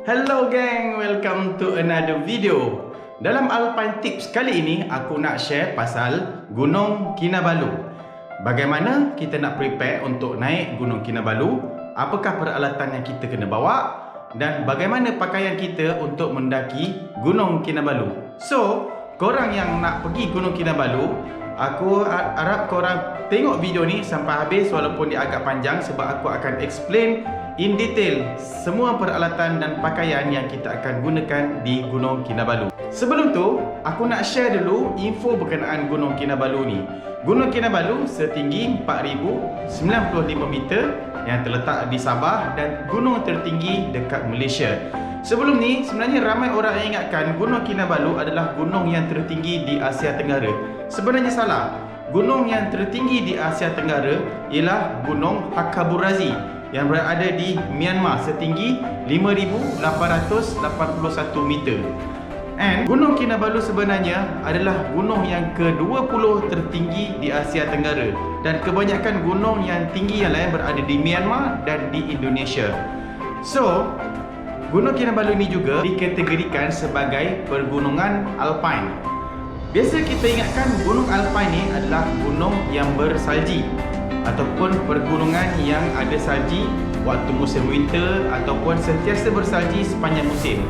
Hello gang, welcome to another video. Dalam Alpine Tips kali ini, aku nak share pasal Gunung Kinabalu. Bagaimana kita nak prepare untuk naik Gunung Kinabalu, apakah peralatan yang kita kena bawa, dan bagaimana pakaian kita untuk mendaki Gunung Kinabalu. So, korang yang nak pergi Gunung Kinabalu, aku harap korang tengok video ni sampai habis walaupun dia agak panjang, sebab aku akan explain in detail semua peralatan dan pakaian yang kita akan gunakan di Gunung Kinabalu. Sebelum tu, aku nak share dulu info berkenaan Gunung Kinabalu ni. Gunung Kinabalu setinggi 4095 meter yang terletak di Sabah dan gunung tertinggi dekat Malaysia. Sebelum ni, sebenarnya ramai orang yang ingatkan Gunung Kinabalu adalah gunung yang tertinggi di Asia Tenggara. Sebenarnya salah. Gunung yang tertinggi di Asia Tenggara ialah Gunung Hakaburazi yang berada di Myanmar setinggi 5,881 meter. And Gunung Kinabalu sebenarnya adalah gunung yang ke-20 tertinggi di Asia Tenggara, dan kebanyakan gunung yang tinggi yang lain berada di Myanmar dan di Indonesia. So, Gunung Kinabalu ini juga dikategorikan sebagai pergunungan alpine. Biasa kita ingatkan gunung alpine ni adalah gunung yang bersalji ataupun pergunungan yang ada salji waktu musim winter ataupun sentiasa bersalji sepanjang musim.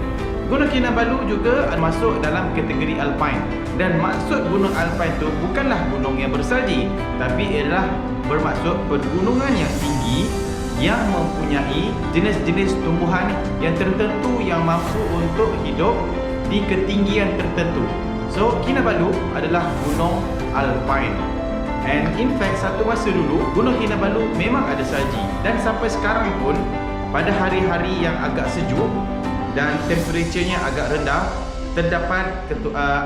Gunung Kinabalu juga masuk dalam kategori alpine, dan maksud gunung alpine tu bukanlah gunung yang bersalji, tapi ialah bermaksud pergunungan yang tinggi yang mempunyai jenis-jenis tumbuhan yang tertentu yang mampu untuk hidup di ketinggian tertentu. So, Kinabalu adalah gunung alpine. And in fact, satu masa dulu Gunung Kinabalu memang ada salji, dan sampai sekarang pun pada hari-hari yang agak sejuk dan temperaturenya agak rendah, terdapat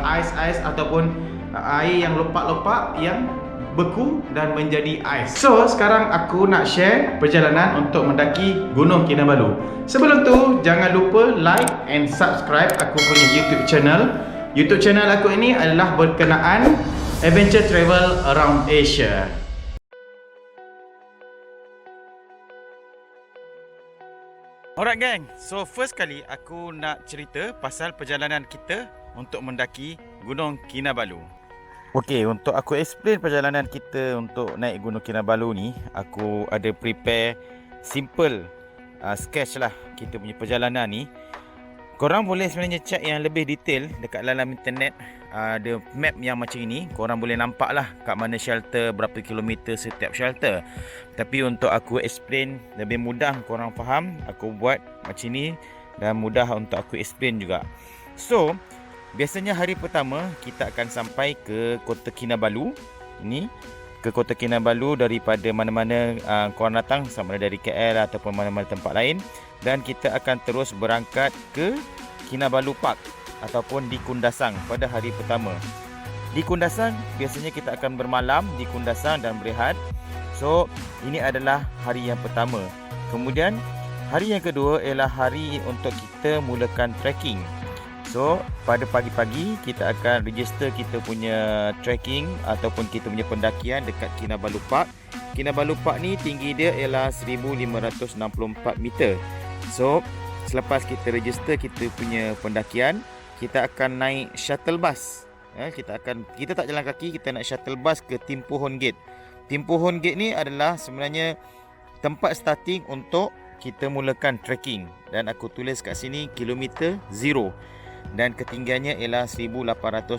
ais-ais ataupun air yang lopak-lopak yang beku dan menjadi ais. So, sekarang aku nak share perjalanan untuk mendaki Gunung Kinabalu. Sebelum tu, jangan lupa like and subscribe aku punya YouTube channel. YouTube channel aku ini adalah berkenaan adventure travel around Asia. Alright gang, so first kali aku nak cerita pasal perjalanan kita untuk mendaki Gunung Kinabalu. Okey, untuk aku explain perjalanan kita untuk naik Gunung Kinabalu ni, aku ada prepare simple sketch lah kita punya perjalanan ni. Korang boleh sebenarnya check yang lebih detail dekat dalam internet. Ada map yang macam ini, korang boleh nampak lah kat mana shelter, berapa kilometer setiap shelter. Tapi untuk aku explain lebih mudah korang faham, aku buat macam ni dan mudah untuk aku explain juga. So, biasanya hari pertama kita akan sampai ke Kota Kinabalu. Ini ke Kota Kinabalu daripada mana-mana korang datang, sama ada dari KL ataupun mana-mana tempat lain, dan kita akan terus berangkat ke Kinabalu Park ataupun di Kundasang pada hari pertama. Di Kundasang biasanya kita akan bermalam di Kundasang dan berehat. So, ini adalah hari yang pertama. Kemudian hari yang kedua ialah hari untuk kita mulakan trekking. So, pada pagi-pagi kita akan register kita punya trekking ataupun kita punya pendakian dekat Kinabalu Park. Kinabalu Park ni tinggi dia ialah 1564 meter. So, selepas kita register kita punya pendakian, kita akan naik shuttle bus. Kita tak jalan kaki, kita naik shuttle bus ke Timpohon Gate. Timpohon Gate ni adalah sebenarnya tempat starting untuk kita mulakan trekking, dan aku tulis kat sini kilometer 0, dan ketinggiannya ialah 1866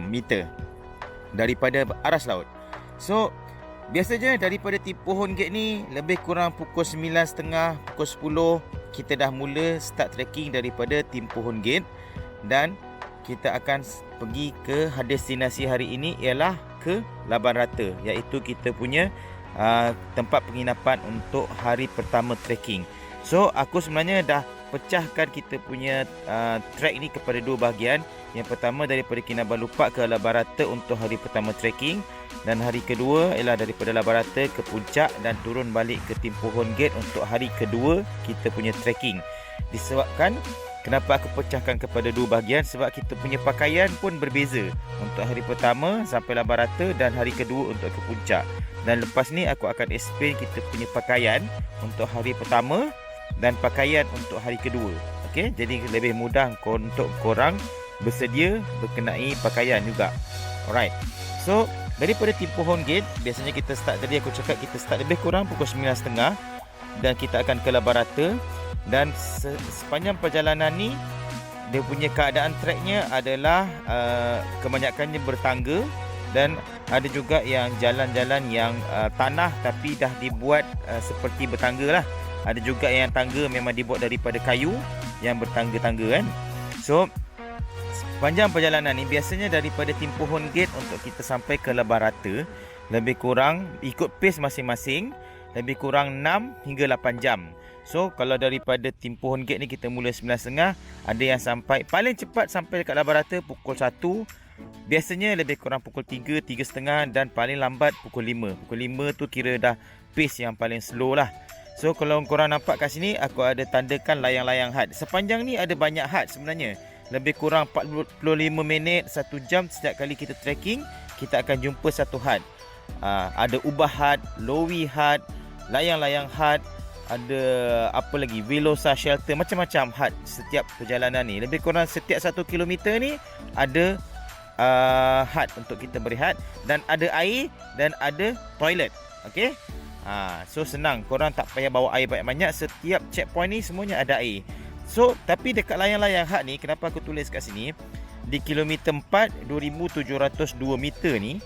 meter daripada aras laut. So, biasanya daripada Timpohon Gate ni lebih kurang pukul 9.30, pukul 10 kita dah mula start trekking daripada Timpohon Gate, dan kita akan pergi ke destinasi hari ini ialah ke Laban Rata, iaitu kita punya tempat penginapan untuk hari pertama trekking. So, aku sebenarnya dah pecahkan kita punya trek ni kepada dua bahagian. Yang pertama daripada Kinabalu Park ke Laban Rata untuk hari pertama trekking, dan hari kedua ialah daripada Laban Rata ke puncak dan turun balik ke Timpohon Gate untuk hari kedua kita punya trekking. Disebabkan kenapa aku pecahkan kepada dua bahagian, sebab kita punya pakaian pun berbeza untuk hari pertama sampai Laban Rata dan hari kedua untuk ke puncak. Dan lepas ni aku akan explain kita punya pakaian untuk hari pertama dan pakaian untuk hari kedua Okey, jadi lebih mudah untuk korang bersedia berkenai pakaian juga. Alright. So, daripada Timpohon Gate, biasanya kita start, tadi aku cakap kita start lebih kurang pukul 9.30 dan kita akan ke Labarata. Dan sepanjang perjalanan ni, dia punya keadaan treknya adalah kebanyakannya bertangga, dan ada juga yang jalan-jalan yang tanah tapi dah dibuat seperti bertangga lah. Ada juga yang tangga memang dibuat daripada kayu yang bertangga-tangga kan. So sepanjang perjalanan ni biasanya daripada Timpohon Gate untuk kita sampai ke Labarata lebih kurang ikut pace masing-masing lebih kurang 6 hingga 8 jam. So kalau daripada Timpohon Gate ni kita mula 9.30, ada yang sampai paling cepat sampai dekat Labarata pukul 1. Biasanya lebih kurang pukul 3, 3.30 dan paling lambat pukul 5. Pukul 5 tu kira dah pace yang paling slow lah. So kalau korang nampak kat sini, aku ada tandakan layang-layang had. Sepanjang ni ada banyak had sebenarnya. Lebih kurang 45 minit, 1 jam setiap kali kita trekking, kita akan jumpa satu had. Ada ubah had, lowi had, layang-layang had, ada apa lagi, Velosa shelter, macam-macam had setiap perjalanan ni. Lebih kurang setiap 1 kilometer ni ada had untuk kita berehat, dan ada air dan ada toilet. Okey. So senang, korang tak payah bawa air banyak-banyak. Setiap checkpoint ni semuanya ada air. So tapi dekat layang-layang had ni, kenapa aku tulis kat sini di kilometer 4 2702 meter ni,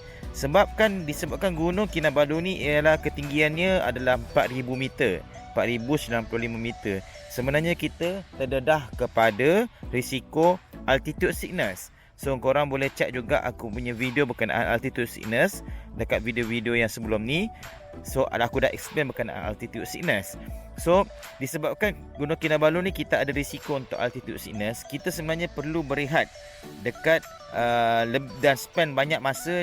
disebabkan Gunung Kinabalu ni ialah ketinggiannya adalah 4000 meter, 4095 meter. Sebenarnya kita terdedah kepada risiko altitude sickness. So korang boleh check juga aku punya video berkenaan altitude sickness dekat video-video yang sebelum ni. So aku dah explain berkenaan altitude sickness. So disebabkan Gunung Kinabalu ni kita ada risiko untuk altitude sickness, kita sebenarnya perlu berehat dekat dan spend banyak masa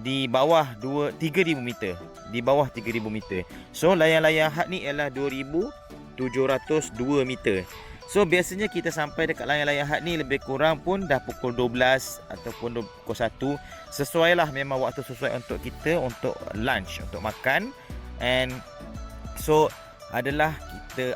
di bawah 3000 meter. Di bawah 3000 meter. So layang-layang had ni ialah 2702 meter. So biasanya kita sampai dekat layang-layang had ni lebih kurang pun dah pukul 12 ataupun pukul 1. Sesuailah, memang waktu sesuai untuk kita untuk lunch, untuk makan. And so adalah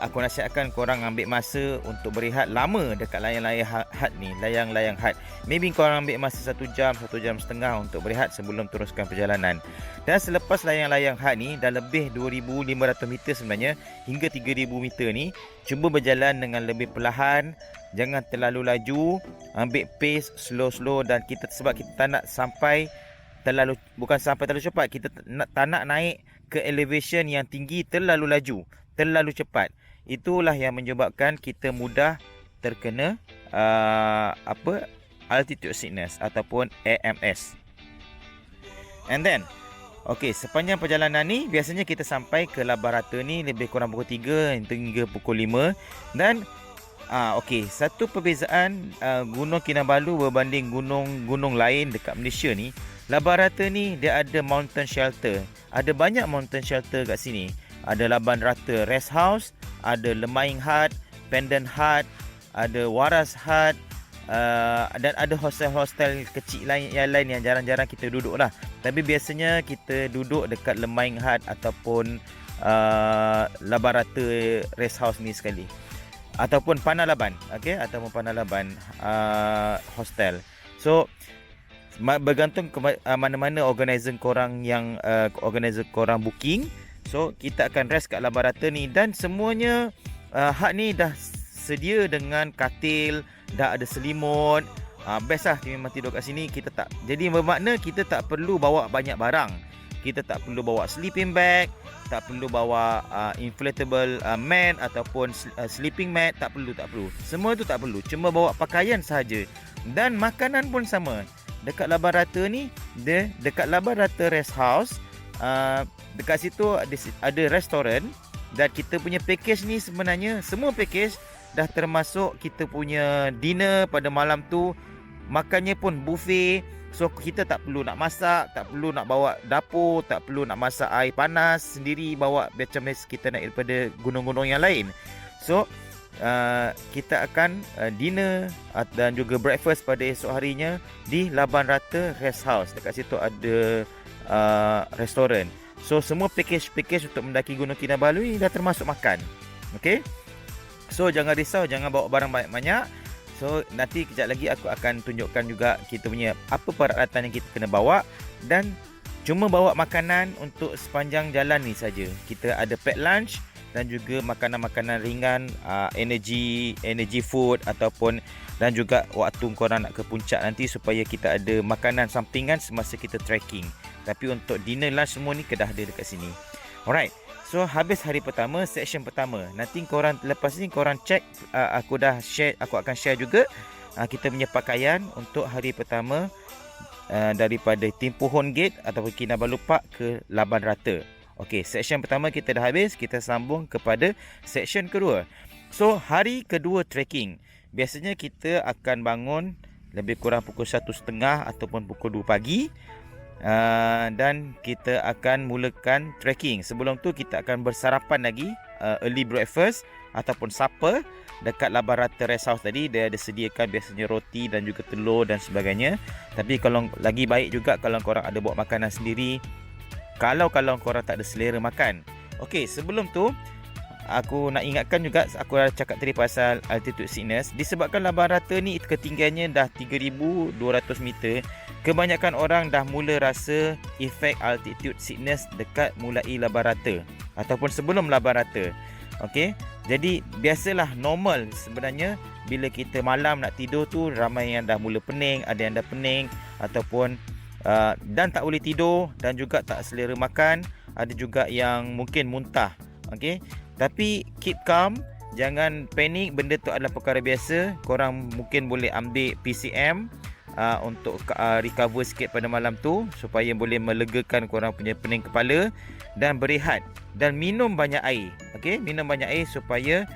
aku nasihatkan korang ambil masa untuk berehat lama dekat layang-layang had ni, layang-layang had. Maybe korang ambil masa 1 jam, 1 jam setengah untuk berehat sebelum teruskan perjalanan. Dan selepas layang-layang had ni dah lebih 2500 meter sebenarnya hingga 3000 meter ni, cuba berjalan dengan lebih perlahan, jangan terlalu laju, ambil pace slow-slow. Dan sebab kita tak nak sampai terlalu cepat, kita tak nak naik ke elevation yang tinggi terlalu laju, terlalu cepat. Itulah yang menyebabkan kita mudah terkena altitude sickness ataupun AMS. And then sepanjang perjalanan ni biasanya kita sampai ke Labarata ni lebih kurang pukul 3 hingga pukul 5. Dan satu perbezaan Gunung Kinabalu berbanding gunung-gunung lain dekat Malaysia ni, Labarata ni dia ada mountain shelter. Ada banyak mountain shelter kat sini. Ada Laban Rata Rest House, ada Lemaing Hut, Pendant Hut, ada Waras Hut, dan ada hostel-hostel kecil yang lain yang jarang-jarang kita duduk lah. Tapi biasanya kita duduk dekat Lemaing Hut ataupun Laban Rata Rest House ni sekali, ataupun Panalaban, ataupun Panalaban hostel. So bergantung ke mana-mana organizer korang yang korang booking. So kita akan rest kat Labarata ni, dan semuanya hut ni dah sedia dengan katil, dah ada selimut. Best lah memang tidur kat sini. Jadi bermakna kita tak perlu bawa banyak barang. Kita tak perlu bawa sleeping bag, tak perlu bawa inflatable mat ataupun sleeping mat, tak perlu. Semua tu tak perlu. Cuma bawa pakaian sahaja. Dan makanan pun sama. Dekat Labarata ni, dekat Labarata Rest House, dekat situ ada restoran. Dan kita punya package ni sebenarnya semua package dah termasuk kita punya dinner pada malam tu. Makannya pun buffet. So kita tak perlu nak masak, tak perlu nak bawa dapur, tak perlu nak masak air panas sendiri bawa macam kita naik daripada gunung-gunung yang lain. So kita akan dinner dan juga breakfast pada esok harinya di Laban Rata Rest House. Dekat situ ada restoran. So semua package untuk mendaki Gunung Kinabalu ni dah termasuk makan. Okey. So jangan risau, jangan bawa barang banyak-banyak. So nanti kejap lagi aku akan tunjukkan juga kita punya apa peralatan yang kita kena bawa, dan cuma bawa makanan untuk sepanjang jalan ni saja. Kita ada pack lunch dan juga makanan-makanan ringan, energy food ataupun, dan juga waktu korang nak ke puncak nanti supaya kita ada makanan sampingan semasa kita trekking. Tapi untuk dinner lunch semua ni kedah ada dekat sini. Alright. So habis hari pertama, section pertama. Nanti korang lepas ni korang check, aku akan share juga kita punya pakaian untuk hari pertama, daripada Timpuhon Gate ataupun Kinabalu Park ke Laban Rata. Okey, section pertama kita dah habis, kita sambung kepada section kedua. So hari kedua trekking, biasanya kita akan bangun lebih kurang pukul 1.30 ataupun pukul 2 pagi. Dan kita akan mulakan trekking. Sebelum tu kita akan bersarapan lagi, early breakfast ataupun supper dekat Laban Rata Rest House tadi. Dia ada sediakan biasanya roti dan juga telur dan sebagainya. Tapi kalau lagi baik juga kalau korang ada bawa makanan sendiri, kalau korang tak ada selera makan. Okey, sebelum tu aku nak ingatkan juga, aku dah cakap tadi pasal altitude sickness. Disebabkan Laban Rata ni ketinggiannya dah 3,200 meter, kebanyakan orang dah mula rasa efek altitude sickness dekat mulai Laban Rata ataupun sebelum Laban Rata. Okey, jadi biasalah, normal sebenarnya bila kita malam nak tidur tu, ramai yang dah mula pening, ada yang dah pening ataupun dan tak boleh tidur, dan juga tak selera makan, ada juga yang mungkin muntah. Okey, tapi keep calm, jangan panik, benda tu adalah perkara biasa. Korang mungkin boleh ambil PCM untuk recover sikit pada malam tu supaya boleh melegakan korang punya pening kepala, dan berehat dan minum banyak air. Okey, minum banyak air supaya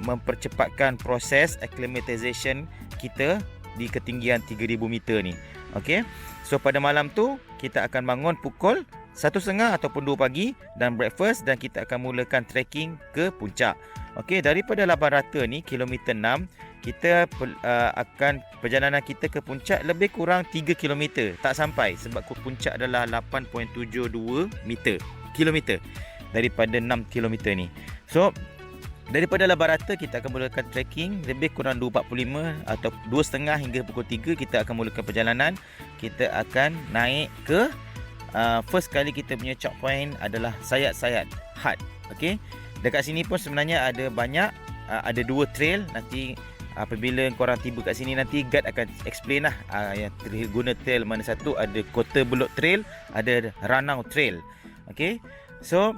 mempercepatkan proses acclimatization kita di ketinggian 3,000 meter ni. Okey, so pada malam tu kita akan bangun pukul 1.30 ataupun 2 pagi dan breakfast, dan kita akan mulakan trekking ke puncak. Okey, daripada Laban Rata ni kilometer 6, kita akan perjalanan kita ke puncak lebih kurang 3 km. Tak sampai sebab ke puncak adalah 8.72 kilometer daripada 6 km ni. So daripada Laban Rata kita akan mulakan trekking lebih kurang 2.45 atau 2.30 hingga pukul 3 kita akan mulakan perjalanan. Kita akan naik ke first kali kita punya choke point adalah Sayat-Sayat Hut. Okey, dekat sini pun sebenarnya ada banyak, ada 2 trail. Nanti apabila korang tiba kat sini, nanti guide akan explain lah yang guna trail mana satu. Ada Kota Beluk Trail, ada Ranau Trail. Okey, so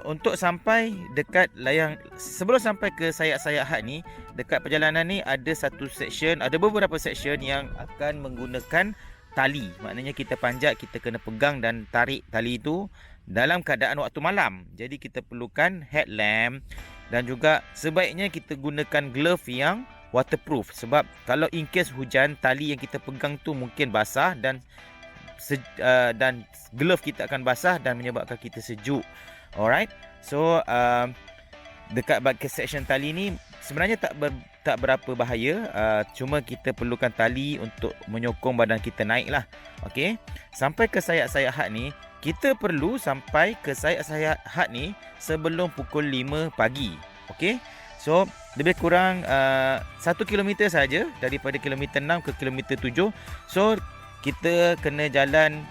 untuk sampai dekat layang, sebelum sampai ke Sayat-Sayat Hut ni, dekat perjalanan ni ada satu section, ada beberapa section yang akan menggunakan tali. Maknanya kita panjat, kita kena pegang dan tarik tali itu dalam keadaan waktu malam. Jadi kita perlukan headlamp, dan juga sebaiknya kita gunakan glove yang waterproof, sebab kalau in case hujan, tali yang kita pegang tu mungkin basah, dan glove kita akan basah dan menyebabkan kita sejuk. Alright, so dekat section tali ni sebenarnya tak berapa bahaya, cuma kita perlukan tali untuk menyokong badan kita naik lah. Okey, sampai ke Sayat-Sayat Hut ni, kita perlu sampai ke Sayat-Sayat Hut ni sebelum pukul 5 pagi. Okey, so lebih kurang 1 km saja daripada kilometer 6 ke kilometer 7. So kita kena jalan,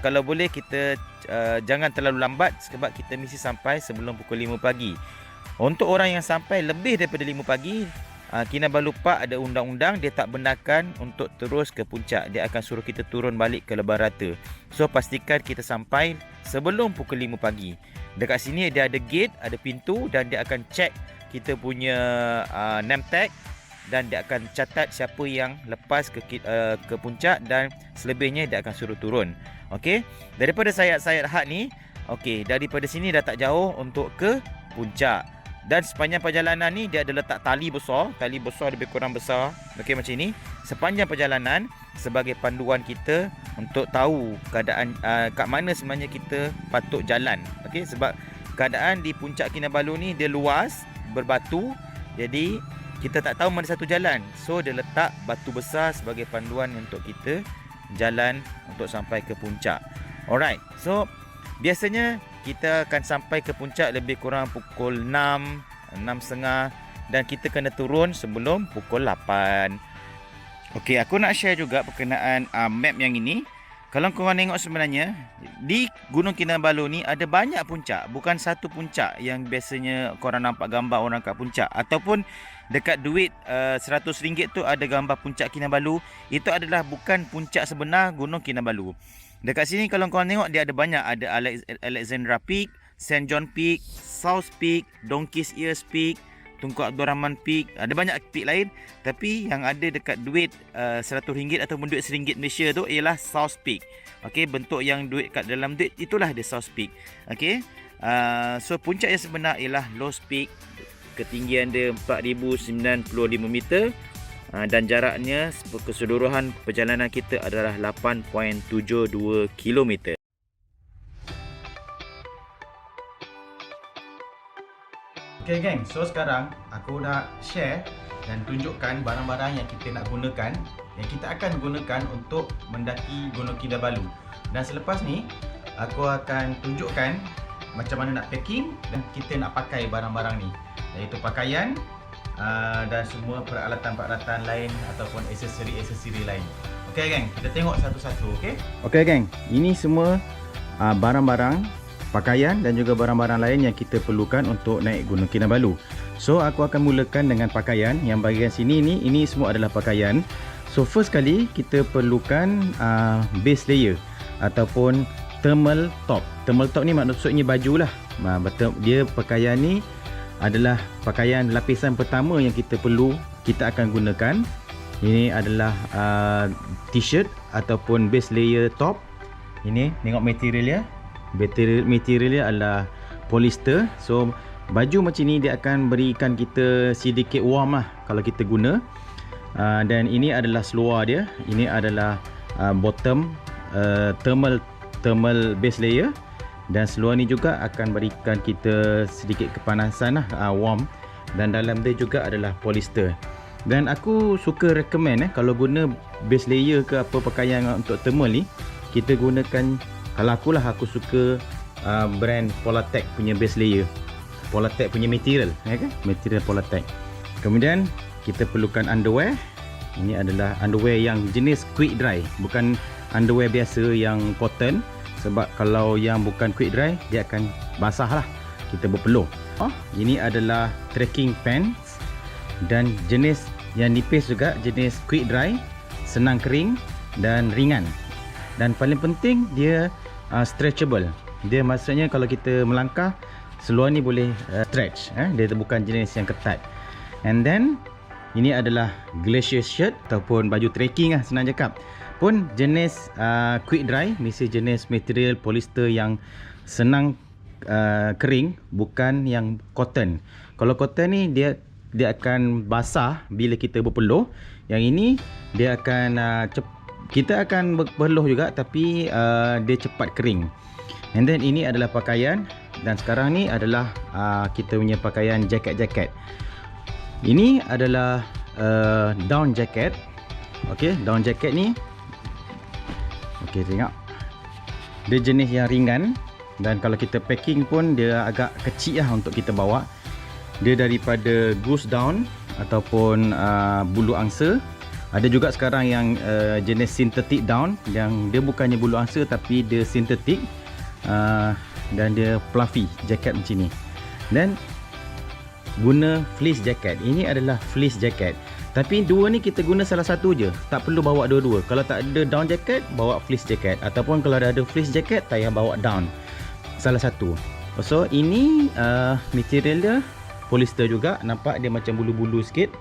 kalau boleh kita jangan terlalu lambat, sebab kita mesti sampai sebelum pukul 5 pagi. Untuk orang yang sampai lebih daripada 5 pagi, Kinabalu Park ada undang-undang, dia tak benarkan untuk terus ke puncak. Dia akan suruh kita turun balik ke Laban Rata. So pastikan kita sampai sebelum pukul 5 pagi. Dekat sini dia ada gate, ada pintu, dan dia akan check kita punya name tag, dan dia akan catat siapa yang lepas ke puncak, dan selebihnya dia akan suruh turun. Okey, daripada Sayat-Sayat Hut ni, okey, daripada sini dah tak jauh untuk ke puncak. Dan sepanjang perjalanan ni dia ada letak tali besar lebih kurang besar, okey, macam ni sepanjang perjalanan, sebagai panduan kita untuk tahu keadaan kat mana sebenarnya kita patut jalan. Okey, sebab keadaan di puncak Kinabalu ni dia luas, berbatu, jadi kita tak tahu mana satu jalan. So dia letak batu besar sebagai panduan untuk kita jalan untuk sampai ke puncak. Alright, so biasanya kita akan sampai ke puncak lebih kurang pukul 6 6.30 dan kita kena turun sebelum pukul 8. Okey, aku nak share juga berkenaan map yang ini. Kalau korang tengok sebenarnya di Gunung Kinabalu ni ada banyak puncak, bukan satu puncak yang biasanya korang nampak gambar orang kat puncak, ataupun dekat duit RM100 tu ada gambar puncak Kinabalu. Itu adalah bukan puncak sebenar Gunung Kinabalu. Dekat sini kalau korang tengok dia ada banyak, ada Alexandra Peak, St. John Peak, South Peak, Donkey's Ears Peak, Tunku Abdul Rahman Peak, ada banyak peak lain. Tapi yang ada dekat duit RM100 ataupun duit RM1 Malaysia tu ialah South Peak. Okey, bentuk yang duit kat dalam duit itulah the South Peak. Okey, so puncak yang sebenar ialah Lost Peak. Ketinggian dia 4095 meter dan jaraknya keseluruhan perjalanan kita adalah 8.72 km. Okay geng, so sekarang aku nak share dan tunjukkan barang-barang yang kita nak gunakan, yang kita akan gunakan untuk mendaki Gunung Kinabalu. Dan selepas ni aku akan tunjukkan macam mana nak packing dan kita nak pakai barang-barang ni, iaitu pakaian dan semua peralatan-peralatan lain ataupun aksesori-aksesori lain. Okay geng, kita tengok satu-satu. Okay geng, ini semua barang-barang pakaian dan juga barang-barang lain yang kita perlukan untuk naik Gunung Kinabalu. So aku akan mulakan dengan pakaian. Yang bahagian sini ni, ini semua adalah pakaian. So first kali kita perlukan base layer ataupun thermal top. Thermal top ni maksudnya baju lah. Dia pakaian ni adalah pakaian lapisan pertama yang kita perlu, kita akan gunakan. Ini adalah t-shirt ataupun base layer top. Ini tengok material dia. Materialnya adalah polyester. So baju macam ni dia akan berikan kita sedikit warm lah kalau kita guna. Dan ini adalah seluar dia. Ini adalah bottom thermal base layer. Dan seluar ni juga akan berikan kita sedikit kepanasan lah, warm. Dan dalam dia juga adalah polyester. Dan aku suka recommend kalau guna base layer ke apa pakaian untuk thermal ni, kita gunakan, kalau aku suka brand Polartec punya base layer, Polartec punya material, material Polartec. Kemudian kita perlukan underwear. Ini adalah underwear yang jenis quick dry, bukan underwear biasa yang cotton. Sebab kalau yang bukan quick dry, dia akan basah lah, kita berpeluh. Ini adalah trekking pants dan jenis yang nipis juga, jenis quick dry, senang kering dan ringan. Dan paling penting dia stretchable. Dia maksudnya kalau kita melangkah, seluar ni boleh stretch. Dia bukan jenis yang ketat. And then ini adalah glacier shirt ataupun baju trekking lah, senang cakap. Pun jenis quick dry, mesti jenis material polyester yang senang kering, bukan yang cotton. Kalau cotton ni dia akan basah bila kita berpeluh. Yang ini dia akan kita akan berpeluh juga, tapi dia cepat kering. And then ini adalah pakaian. Dan sekarang ni adalah kita punya pakaian jaket-jaket. Ini adalah down jacket. Okey, down jacket ni, okey tengok, dia jenis yang ringan. Dan kalau kita packing pun dia agak kecil lah untuk kita bawa. Dia daripada goose down ataupun bulu angsa. Ada juga sekarang yang jenis synthetic down, yang dia bukannya bulu angsa tapi dia sintetik, dan dia fluffy, jaket macam ni. Dan guna fleece jacket. Ini adalah fleece jacket. Tapi dua ni kita guna salah satu je, tak perlu bawa dua-dua. Kalau tak ada down jacket, bawa fleece jacket. Ataupun kalau ada fleece jacket, tak payah bawa down, salah satu. So ini material dia polyester juga. Nampak dia macam bulu-bulu sikit,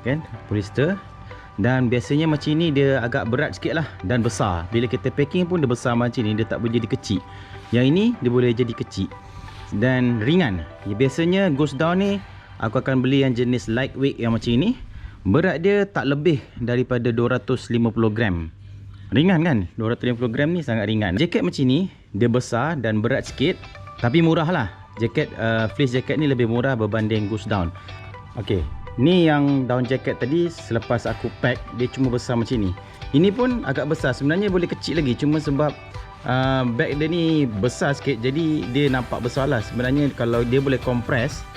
kan, polyester. Dan biasanya macam ni dia agak berat sikit lah dan besar. Bila kita packing pun dia besar macam ni, dia tak boleh jadi kecil. Yang ini dia boleh jadi kecil dan ringan. Biasanya ghost down ni aku akan beli yang jenis lightweight yang macam ni. Berat dia tak lebih daripada 250 gram. Ringan kan? 250 gram ni sangat ringan. Jaket macam ni dia besar dan berat sikit, tapi murah lah. Jaket fleece jacket ni lebih murah berbanding ghost down. Okey, ni yang down jacket tadi, selepas aku pack dia cuma besar macam ni. Ini pun agak besar, sebenarnya boleh kecil lagi, cuma sebab bag dia ni besar sikit, jadi dia nampak besar lah. Sebenarnya kalau dia boleh compress,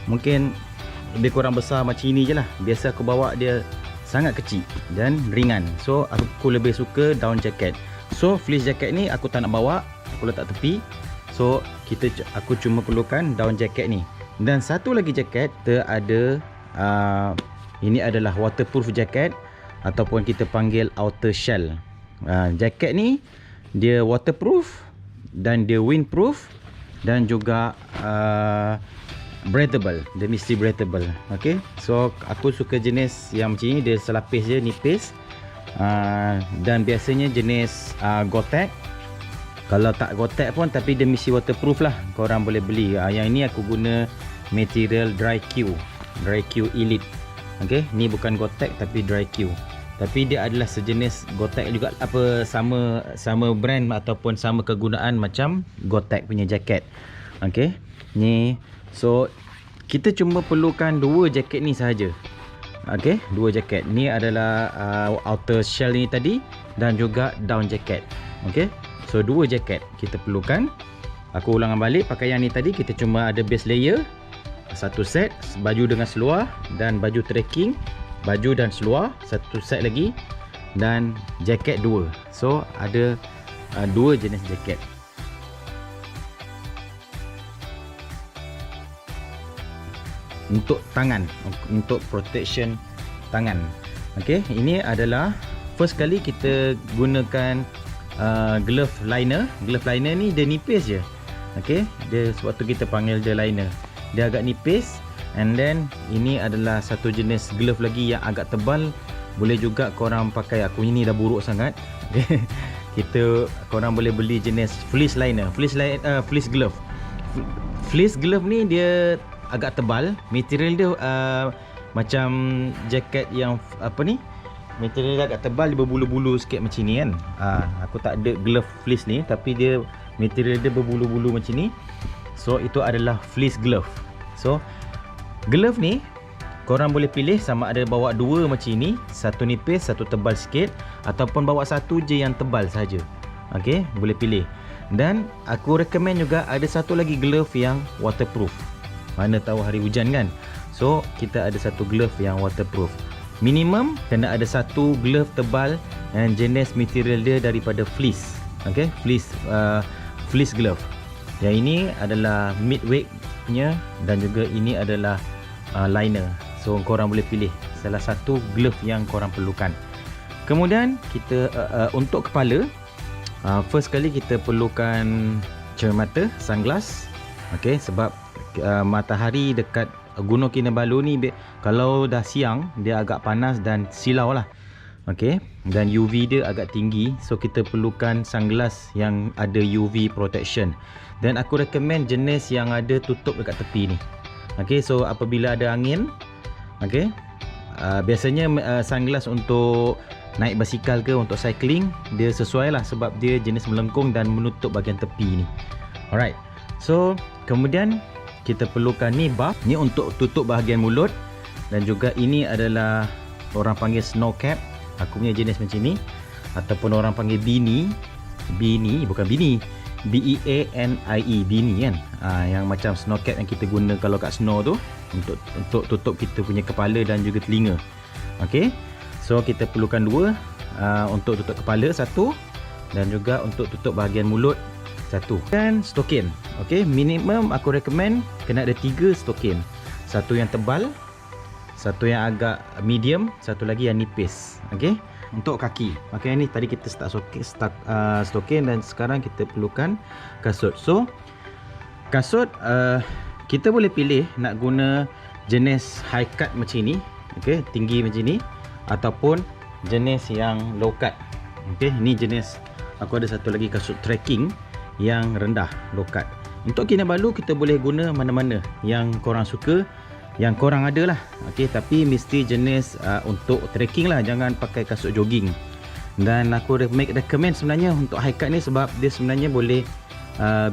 mungkin lebih kurang besar macam ini je lah. Biasa aku bawa dia sangat kecil dan ringan. So aku lebih suka down jacket. So fleece jacket ni aku tak nak bawa, aku letak tepi. So aku cuma perlukan down jacket ni. Dan satu lagi jacket kita ada, ini adalah waterproof jacket ataupun kita panggil outer shell. Jacket ni dia waterproof dan dia windproof dan juga breathable. Dia mesti breathable. Okay, so aku suka jenis yang macam ni, dia selapis je, nipis. Dan biasanya jenis Gore-Tex. Kalau tak Gore-Tex pun, tapi dia mesti waterproof lah, korang boleh beli. Yang ini aku guna material Dri-Q Elite. Okay, ni bukan Gore-Tex tapi Dri-Q. Tapi dia adalah sejenis Gore-Tex juga, sama brand ataupun sama kegunaan macam Gore-Tex punya jaket. Okay, ni so kita cuma perlukan dua jaket ni sahaja. Okay, dua jaket ni adalah outer shell ni tadi dan juga down jacket. Okay, so dua jaket kita perlukan. Aku ulangan balik, pakaian ni tadi kita cuma ada base layer satu set, baju dengan seluar dan baju trekking, baju dan seluar satu set lagi, dan jaket dua. So ada dua jenis jaket. Untuk tangan, untuk protection tangan. Okey, ini adalah first kali kita gunakan glove liner. Glove liner ni dia nipis je. Okey, dia sebab tu kita panggil dia liner. Dia agak nipis. And then ini adalah satu jenis glove lagi yang agak tebal. Boleh juga korang pakai. Aku ini dah buruk sangat. Korang boleh beli jenis fleece liner, fleece glove. Fleece glove ni dia agak tebal. Material dia macam jaket yang apa ni, material dia agak tebal, dia berbulu-bulu sikit macam ni kan. Aku tak ada glove fleece ni, tapi dia material dia berbulu-bulu macam ni. So itu adalah fleece glove. So glove ni korang boleh pilih sama ada bawa dua macam ni, satu nipis, satu tebal sikit, ataupun bawa satu je yang tebal saja. Okey, boleh pilih. Dan aku recommend juga ada satu lagi glove yang waterproof. Mana tahu hari hujan kan. So kita ada satu glove yang waterproof. Minimum kena ada satu glove tebal dan jenis material dia daripada fleece. Okey, fleece glove. Yang ini adalah midweight punya dan juga ini adalah liner. So korang boleh pilih salah satu glove yang korang perlukan. Kemudian kita untuk kepala, first kali kita perlukan cermata, sunglass. Okey, sebab matahari dekat Gunung Kinabalu ni kalau dah siang dia agak panas dan silau lah. Okey, dan UV dia agak tinggi, so kita perlukan sunglass yang ada UV protection. Dan aku recommend jenis yang ada tutup dekat tepi ni. Okey, so apabila ada angin, okey, biasanya sunglass untuk naik basikal ke untuk cycling dia sesuai lah, sebab dia jenis melengkung dan menutup bahagian tepi ni. Alright, so kemudian kita perlukan ni buff, ni untuk tutup bahagian mulut, dan juga ini adalah orang panggil snow cap. Aku punya jenis macam ni, ataupun orang panggil beanie. Beanie bukan beanie, B-E-A-N-I-E, beanie kan. Yang macam snow cap yang kita guna kalau kat snow tu, untuk tutup kita punya kepala dan juga telinga. Okey, so kita perlukan dua, untuk tutup kepala satu, dan juga untuk tutup bahagian mulut satu. Dan stokin. Okey, minimum aku recommend kena ada 3 stokin. Satu yang tebal, satu yang agak medium, satu lagi yang nipis. Okey, untuk kaki. Okey, ni tadi kita start stokin dan sekarang kita perlukan kasut. So kasut kita boleh pilih nak guna jenis high cut macam ni, okey, tinggi macam ni, ataupun jenis yang low cut. Okey, ni jenis. Aku ada satu lagi kasut trekking yang rendah, low cut. Untuk Kinabalu kita boleh guna mana-mana yang korang suka, yang korang ada lah. Okey, tapi mesti jenis untuk trekking lah, jangan pakai kasut jogging. Dan aku recommend sebenarnya untuk high cut ni, sebab dia sebenarnya boleh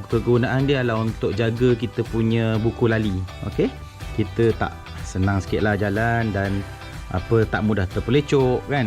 kegunaan dia adalah untuk jaga kita punya buku lali. Okey, kita tak senang sikit lah jalan dan tak mudah terpelecok kan.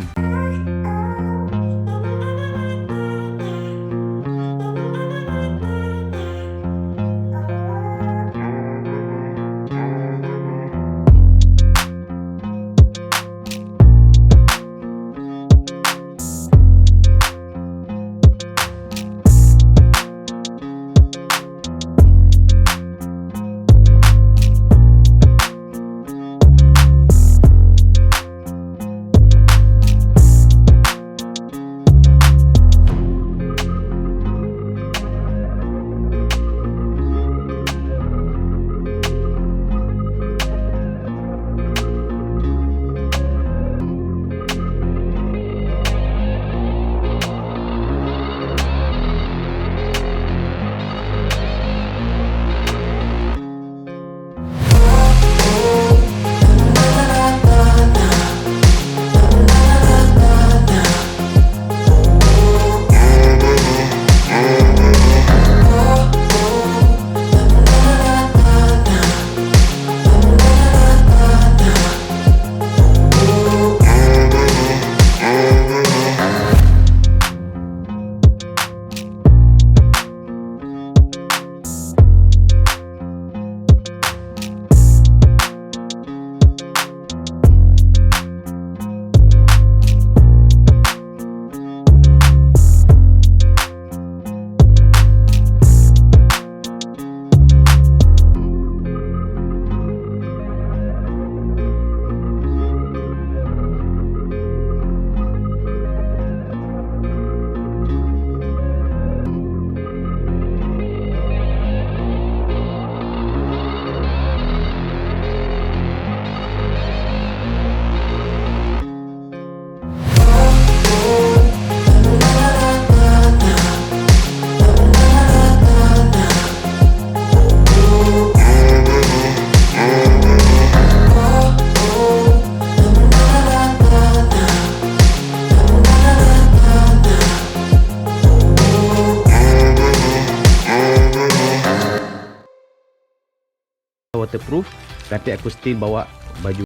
waterproof, tapi aku still bawa baju.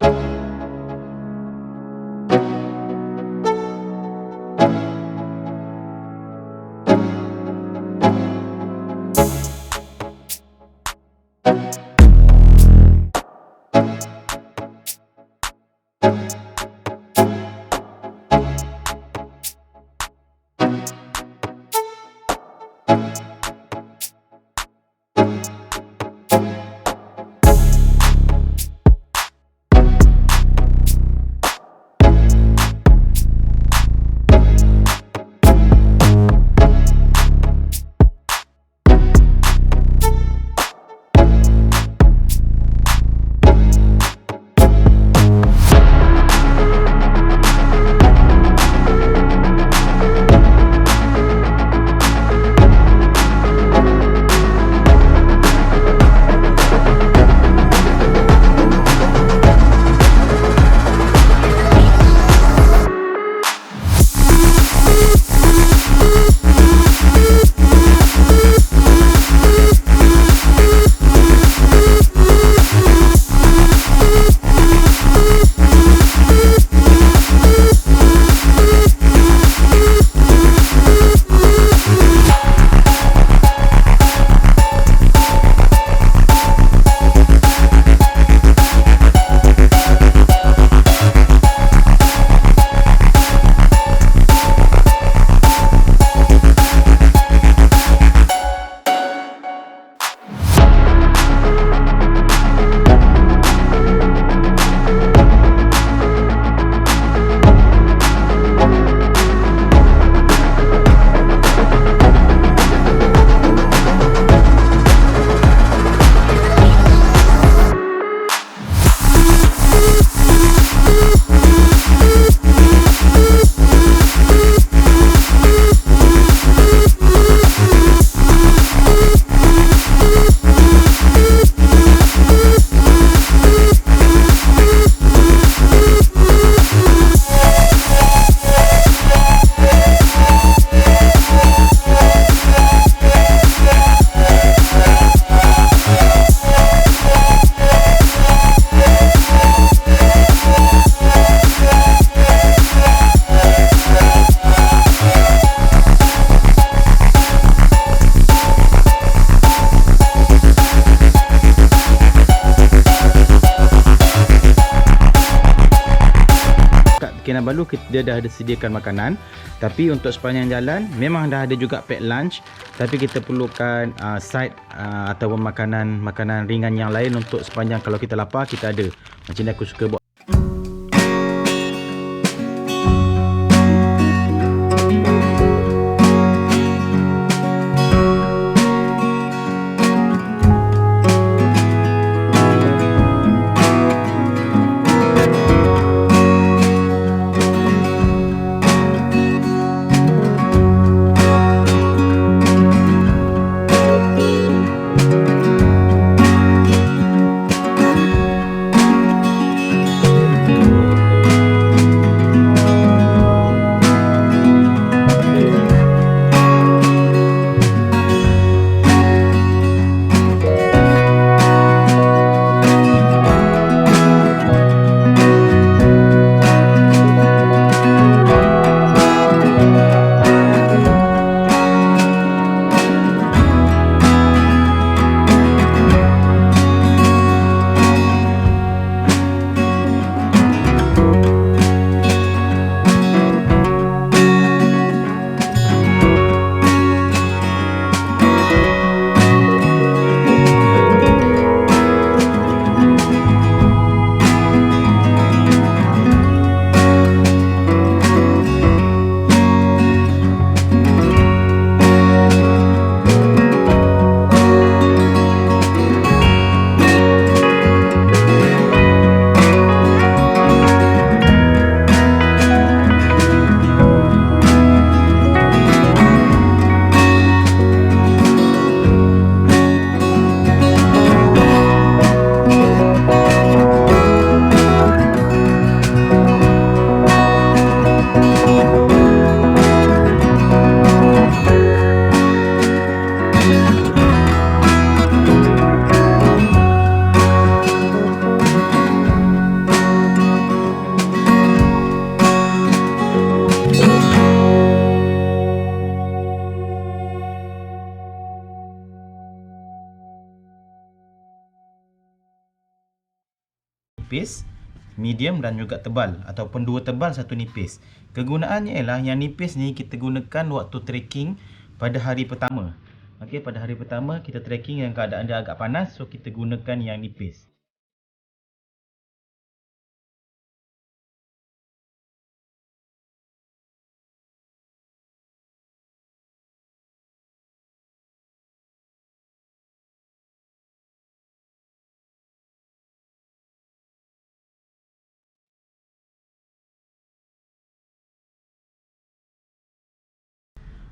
Kinabalu dia dah ada sediakan makanan, tapi untuk sepanjang jalan memang dah ada juga pack lunch, tapi kita perlukan side ataupun makanan ringan yang lain untuk sepanjang kalau kita lapar kita ada. Macam ni aku suka buat. nipis, medium dan juga tebal, ataupun dua tebal satu nipis. Kegunaannya ialah yang nipis ni kita gunakan waktu trekking pada hari pertama. Okey, pada hari pertama kita trekking yang keadaan dia agak panas, so kita gunakan yang nipis.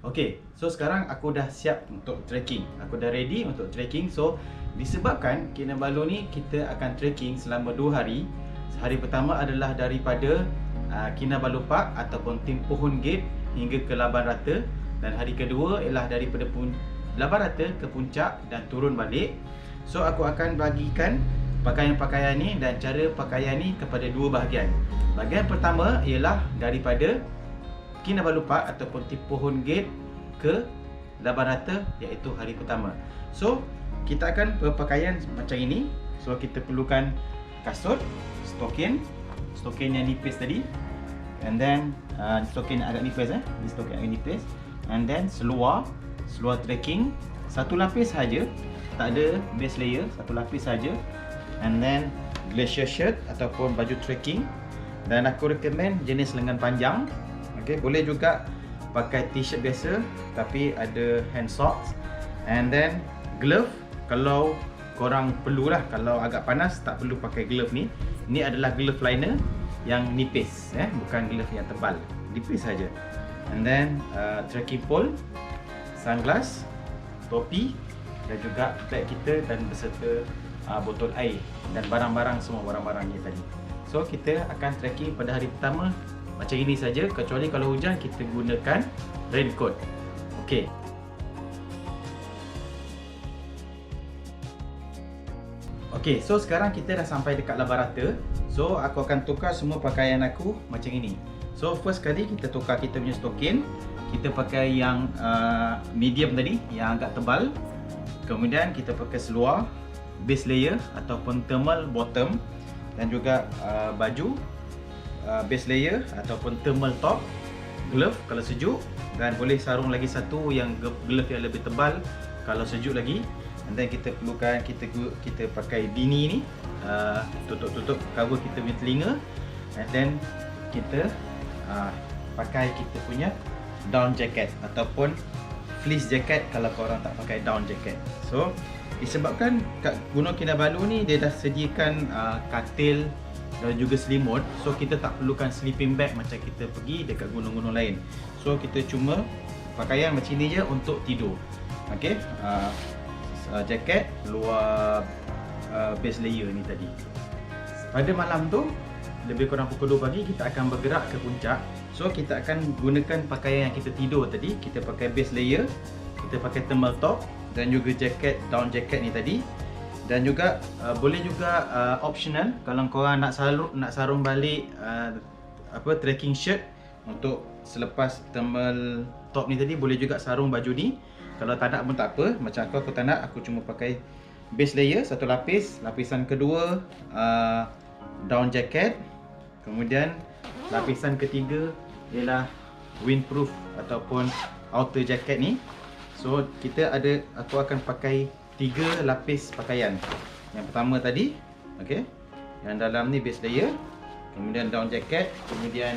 Okey, so sekarang aku dah siap untuk trekking. Aku dah ready untuk trekking. So, disebabkan Kinabalu ni kita akan trekking selama 2 hari. Hari pertama adalah daripada Kinabalu Park ataupun Timpohon Gate hingga ke Laban Rata, dan hari kedua ialah daripada Laban Rata ke puncak dan turun balik. So, aku akan bagikan pakaian-pakaian ni dan cara pakaian ni kepada 2 bahagian. Bahagian pertama ialah daripada Kinabalu Park ataupun Timpohon Gate ke Laban Rata, iaitu hari pertama. So, kita akan berpakaian macam ini. So, kita perlukan kasut, stokin yang nipis tadi, and then stokin agak nipis Ini stokin agak nipis, and then seluar trekking satu lapis saja, tak ada base layer, satu lapis saja, and then glacier shirt ataupun baju trekking, dan aku recommend jenis lengan panjang. Okay, boleh juga pakai t-shirt biasa tapi ada hand socks, and then glove kalau korang perlulah. Kalau agak panas tak perlu pakai glove ni. Ini adalah glove liner yang nipis, bukan glove yang tebal, nipis saja. And then trekking pole, sunglass, topi dan juga beg kita dan beserta botol air dan barang-barang, semua barang-barang ni tadi. So kita akan trekking pada hari pertama macam ini saja, kecuali kalau hujan kita gunakan raincoat. Okey. Okey, so sekarang kita dah sampai dekat Laban Rata. So aku akan tukar semua pakaian aku macam ini. So first kali kita tukar kita punya stokin. Kita pakai yang medium tadi, yang agak tebal. Kemudian kita pakai seluar base layer ataupun thermal bottom, dan juga baju base layer ataupun thermal top, glove kalau sejuk, dan boleh sarung lagi satu yang glove yang lebih tebal kalau sejuk lagi. And then kita perlukan kita pakai beanie ni, tutup cover kita punya telinga, and then kita pakai kita punya down jacket ataupun fleece jacket kalau korang tak pakai down jacket. So disebabkan kat Gunung Kinabalu ni dia dah sediakan katil dan juga selimut, so kita tak perlukan sleeping bag macam kita pergi dekat gunung-gunung lain. So kita cuma pakaian macam ni je untuk tidur. Okey, jaket luar base layer ni tadi. Pada malam tu lebih kurang pukul 2 pagi kita akan bergerak ke puncak. So kita akan gunakan pakaian yang kita tidur tadi. Kita pakai base layer, kita pakai thermal top dan juga jaket, down jacket ni tadi. Dan juga boleh juga optional kalau korang nak sarung balik trekking shirt untuk selepas thermal top ni tadi, boleh juga sarung baju ni. Kalau tak nak pun tak apa. Macam aku tak nak, aku cuma pakai base layer satu lapis. Lapisan kedua down jacket. Kemudian lapisan ketiga ialah windproof ataupun outer jacket ni. So aku akan pakai 3 lapis pakaian. Yang pertama tadi, okey, yang dalam ni base layer, kemudian down jacket, kemudian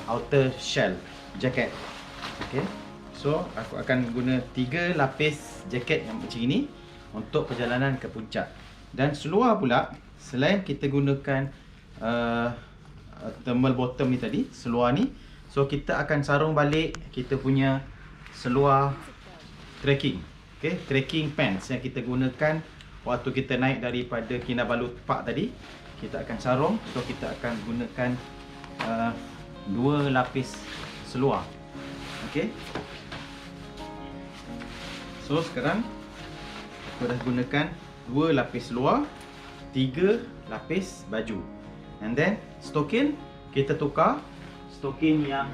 outer shell jacket. Okey, so aku akan guna 3 lapis jaket yang macam ini untuk perjalanan ke puncak. Dan seluar pula, selain kita gunakan thermal bottom ni tadi, seluar ni, so kita akan sarung balik kita punya seluar trekking. Okay, trekking pants yang kita gunakan waktu kita naik daripada Kinabalu Park tadi, kita akan sarung. So kita akan gunakan 2 lapis seluar. Okay, so sekarang aku dah gunakan 2 lapis seluar, 3 lapis baju, and then stokin kita tukar stokin yang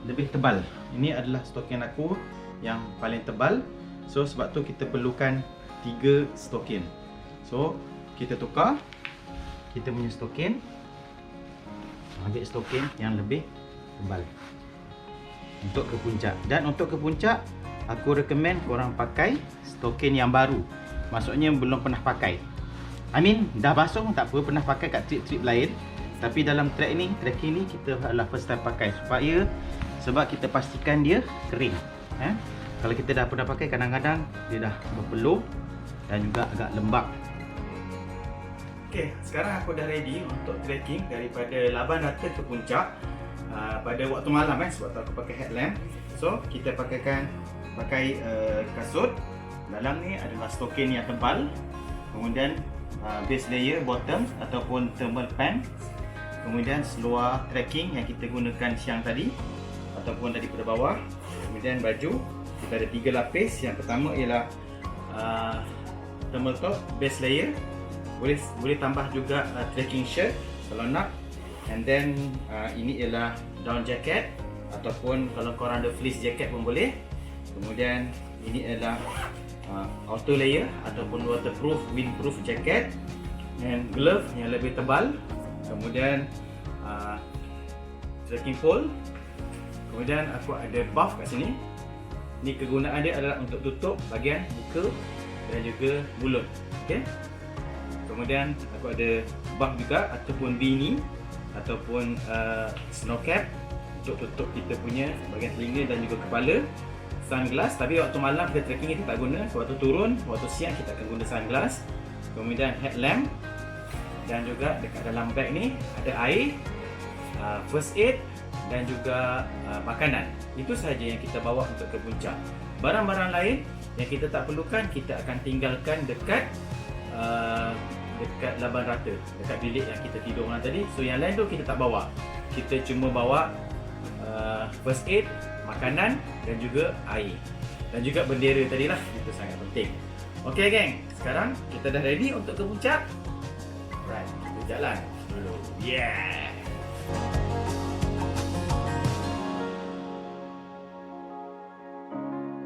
lebih tebal. Ini adalah stokin aku yang paling tebal. So sebab tu kita perlukan 3 stokin. So kita tukar. kita punya stokin. Ambil stokin yang lebih tebal untuk ke puncak. Dan untuk ke puncak, aku recommend korang pakai stokin yang baru. Maksudnya belum pernah pakai. Dah basuh tak apa, pernah pakai kat trip-trip lain. Tapi dalam trekking ni kita adalah first time pakai sebab kita pastikan dia kering. Kalau kita dah pernah pakai, kadang-kadang dia dah berpeluh dan juga agak lembab. Okay, sekarang aku dah ready untuk trekking daripada Laban Rata ke puncak pada waktu malam sebab tu aku pakai headlamp. So, kita pakai kasut. Dalam ni adalah stokin yang tebal. Kemudian base layer bottom ataupun thermal pants. Kemudian seluar trekking yang kita gunakan siang tadi ataupun daripada bawah. Kemudian baju, kita ada 3 lapis. Yang pertama ialah thermal top, base layer. Boleh tambah juga trekking shirt kalau nak. And then ini ialah down jacket ataupun kalau korang ada fleece jacket pun boleh. Kemudian ini adalah outer layer ataupun waterproof, windproof jacket. And glove yang lebih tebal. Kemudian trekking pole. Kemudian aku ada buff kat sini. Ni kegunaan dia adalah untuk tutup bahagian muka dan juga mulut. Okay? Kemudian aku ada buff juga ataupun beanie ataupun snow cap untuk tutup kita punya bahagian telinga dan juga kepala. Sunglass, tapi waktu malam kita trekking kita tak guna. Waktu turun, waktu siang kita akan guna sunglass. Kemudian headlamp. Dan juga dekat dalam beg ni ada air, first aid dan juga makanan. Itu sahaja yang kita bawa untuk ke puncak. Barang-barang lain yang kita tak perlukan, kita akan tinggalkan dekat Laban Rata, dekat bilik yang kita tidur malam tadi. So yang lain tu kita tak bawa. Kita cuma bawa first aid, makanan dan juga air. Dan juga bendera tadilah, itu sangat penting. Okay geng, sekarang kita dah ready untuk ke puncak. Right, kita jalan dulu. Yeah.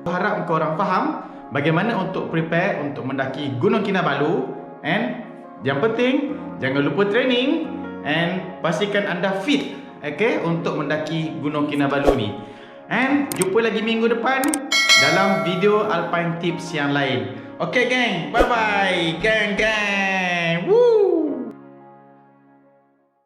Harap korang faham bagaimana untuk prepare untuk mendaki Gunung Kinabalu. And yang penting, jangan lupa training and pastikan anda fit, okay, untuk mendaki Gunung Kinabalu ni. And jumpa lagi minggu depan dalam video Alpine Tips yang lain. Okay geng, bye bye geng. Woo.